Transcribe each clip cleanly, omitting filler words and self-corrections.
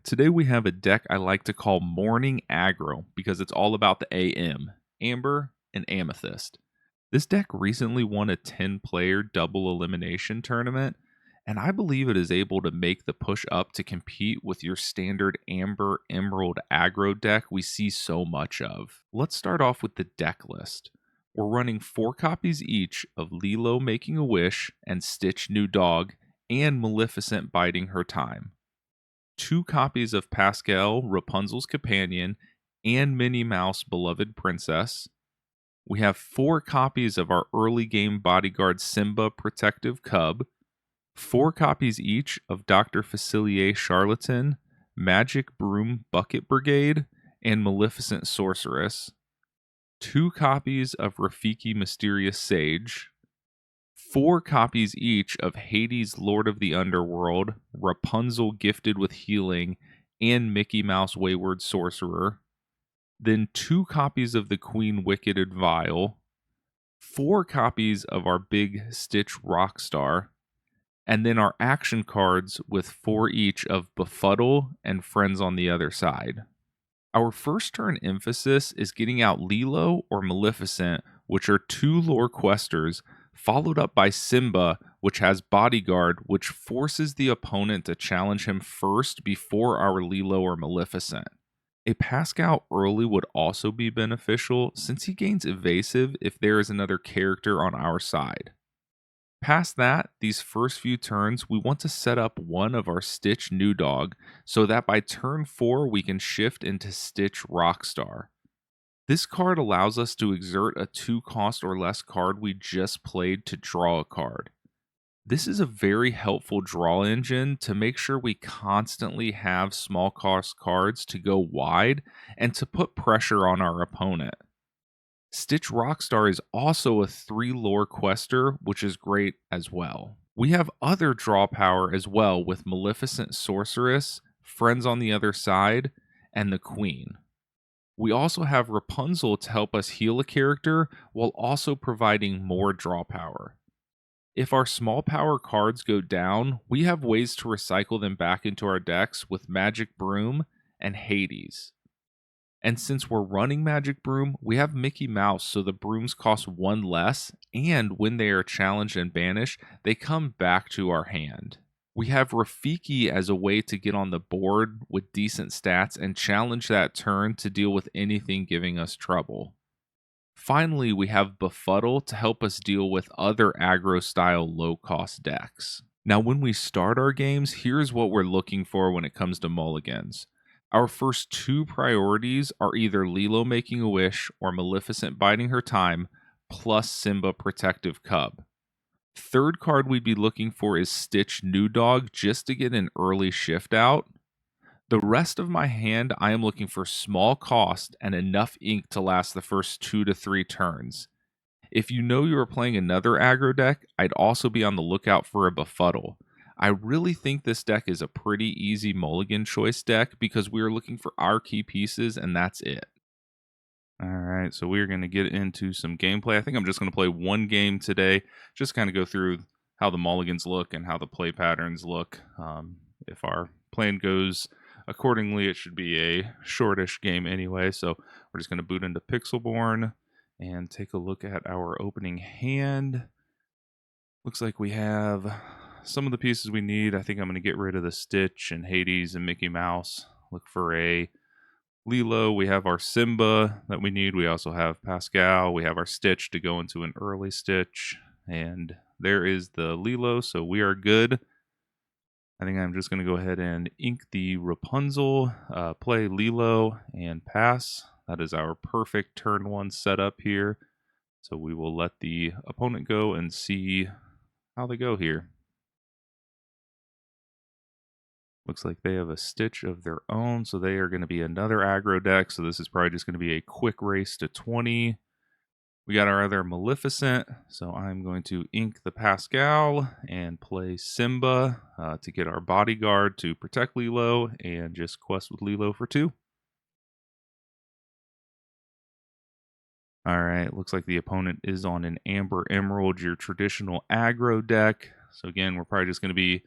Today we have a deck I like to call Morning Agro because it's all about the AM, Amber, and Amethyst. This deck recently won a 10-player double elimination tournament, and I believe it is able to make the push up to compete with your standard Amber Emerald aggro deck we see so much of. Let's start off with the deck list. We're running 4 copies each of Lilo Making a Wish and Stitch New Dog and Maleficent Biding Her Time. 2 copies of Pascal, Rapunzel's Companion, and Minnie Mouse, Beloved Princess. We have 4 copies of our early game bodyguard Simba, Protective Cub, 4 copies each of Dr. Facilier, Charlatan, Magic Broom, Bucket Brigade, and Maleficent Sorceress, 2 copies of Rafiki, Mysterious Sage, 4 copies each of Hades, Lord of the Underworld, Rapunzel, Gifted with Healing, and Mickey Mouse, Wayward Sorcerer. Then 2 copies of the Queen, Wicked and Vile, 4 copies of our big Stitch Rockstar, and then our action cards with 4 each of Befuddle and Friends on the Other Side. Our first turn emphasis is getting out Lilo or Maleficent, which are 2 lore questers, followed up by Simba, which has Bodyguard, which forces the opponent to challenge him first before our Lilo or Maleficent. A Pascal early would also be beneficial since he gains evasive if there is another character on our side. Past that, these first few turns, we want to set up one of our Stitch New Dog so that by turn 4 we can shift into Stitch Rockstar. This card allows us to exert a 2 cost or less card we just played to draw a card. This is a very helpful draw engine to make sure we constantly have small cost cards to go wide and to put pressure on our opponent. Stitch Rockstar is also a 3 lore quester, which is great as well. We have other draw power as well with Maleficent Sorceress, Friends on the Other Side, and the Queen. We also have Rapunzel to help us heal a character while also providing more draw power. If our small power cards go down, we have ways to recycle them back into our decks with Magic Broom and Hades. And since we're running Magic Broom, we have Mickey Mouse, so the brooms cost 1 less, and when they are challenged and banished, they come back to our hand. We have Rafiki as a way to get on the board with decent stats and challenge that turn to deal with anything giving us trouble. Finally, we have Befuddle to help us deal with other aggro-style low-cost decks. Now, when we start our games, here's what we're looking for when it comes to mulligans. Our first 2 priorities are either Lilo Making a Wish or Maleficent Biding Her Time, plus Simba Protective Cub. Third card we'd be looking for is Stitch New Dog, just to get an early shift out. The rest of my hand, I am looking for small cost and enough ink to last the first 2 to 3 turns. If you know you are playing another aggro deck, I'd also be on the lookout for a Befuddle. I really think this deck is a pretty easy mulligan choice deck because we are looking for our key pieces and that's it. Alright, so we're going to get into some gameplay. I think I'm just going to play one game today, just kind of go through how the mulligans look and how the play patterns look. If our plan goes accordingly, it should be a shortish game anyway, so we're just going to boot into Pixelborn and take a look at our opening hand. Looks like we have some of the pieces we need. I think I'm going to get rid of the Stitch and Hades and Mickey Mouse. Look for a Lilo. We have our Simba that we need. We also have Pascal. We have our Stitch to go into an early Stitch. And there is the Lilo, so we are good. I think I'm just going to go ahead and ink the Rapunzel, play Lilo, and pass. That is our perfect turn 1 setup here. So we will let the opponent go and see how they go here. Looks like they have a Stitch of their own, so they are going to be another aggro deck. So this is probably just going to be a quick race to 20. We got our other Maleficent, so I'm going to ink the Pascal and play Simba to get our bodyguard to protect Lilo and just quest with Lilo for 2. Alright, looks like the opponent is on an Amber Emerald, your traditional aggro deck. So again, we're probably just going to be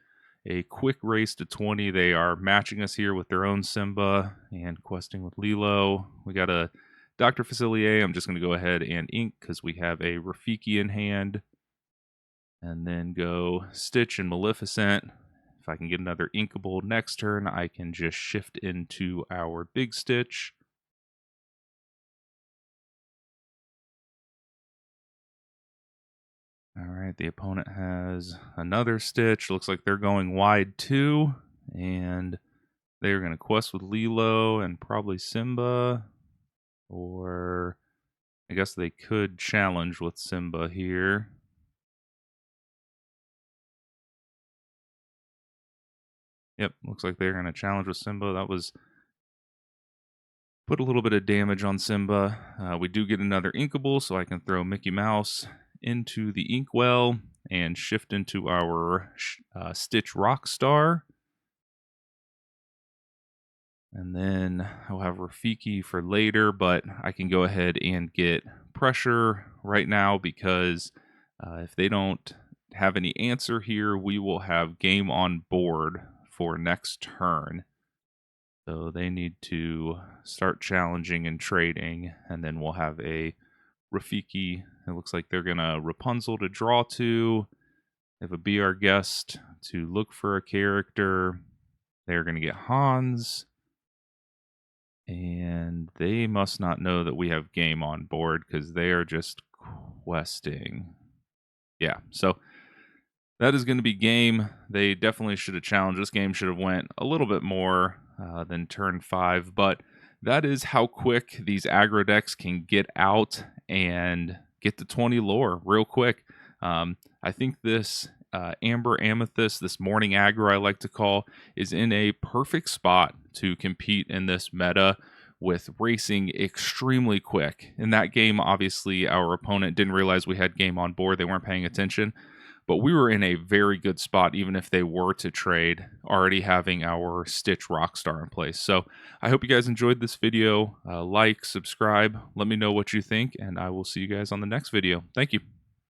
a quick race to 20. They are matching us here with their own Simba and questing with Lilo. We got a Dr. Facilier. I'm just going to go ahead and ink because we have a Rafiki in hand. And then go Stitch and Maleficent. If I can get another inkable next turn, I can just shift into our big Stitch. All right, the opponent has another Stitch. Looks like they're going wide too. And they're going to quest with Lilo and probably Simba. Or I guess they could challenge with Simba here. Yep, looks like they're going to challenge with Simba. That was put a little bit of damage on Simba. We do get another inkable, so I can throw Mickey Mouse into the inkwell and shift into our Stitch Rockstar. And then I'll have Rafiki for later, but I can go ahead and get pressure right now because if they don't have any answer here, we will have game on board for next turn. So they need to start challenging and trading, and then we'll have a Rafiki. It looks like they're going to Rapunzel to draw to. They have a Be Our Guest to look for a character. They're going to get Hans. And they must not know that we have game on board because they are just questing. Yeah, so that is going to be game. They definitely should have challenged. This game should have went a little bit more than turn 5, but that is how quick these aggro decks can get out and get to 20 lore real quick. I think this Amber Amethyst, this Morning Agro I like to call, is in a perfect spot to compete in this meta with racing extremely quick. In that game, obviously, our opponent didn't realize we had game on board. They weren't paying attention. But we were in a very good spot, even if they were to trade, already having our Stitch Rockstar in place. So I hope you guys enjoyed this video. Like, subscribe, let me know what you think, and I will see you guys on the next video. Thank you.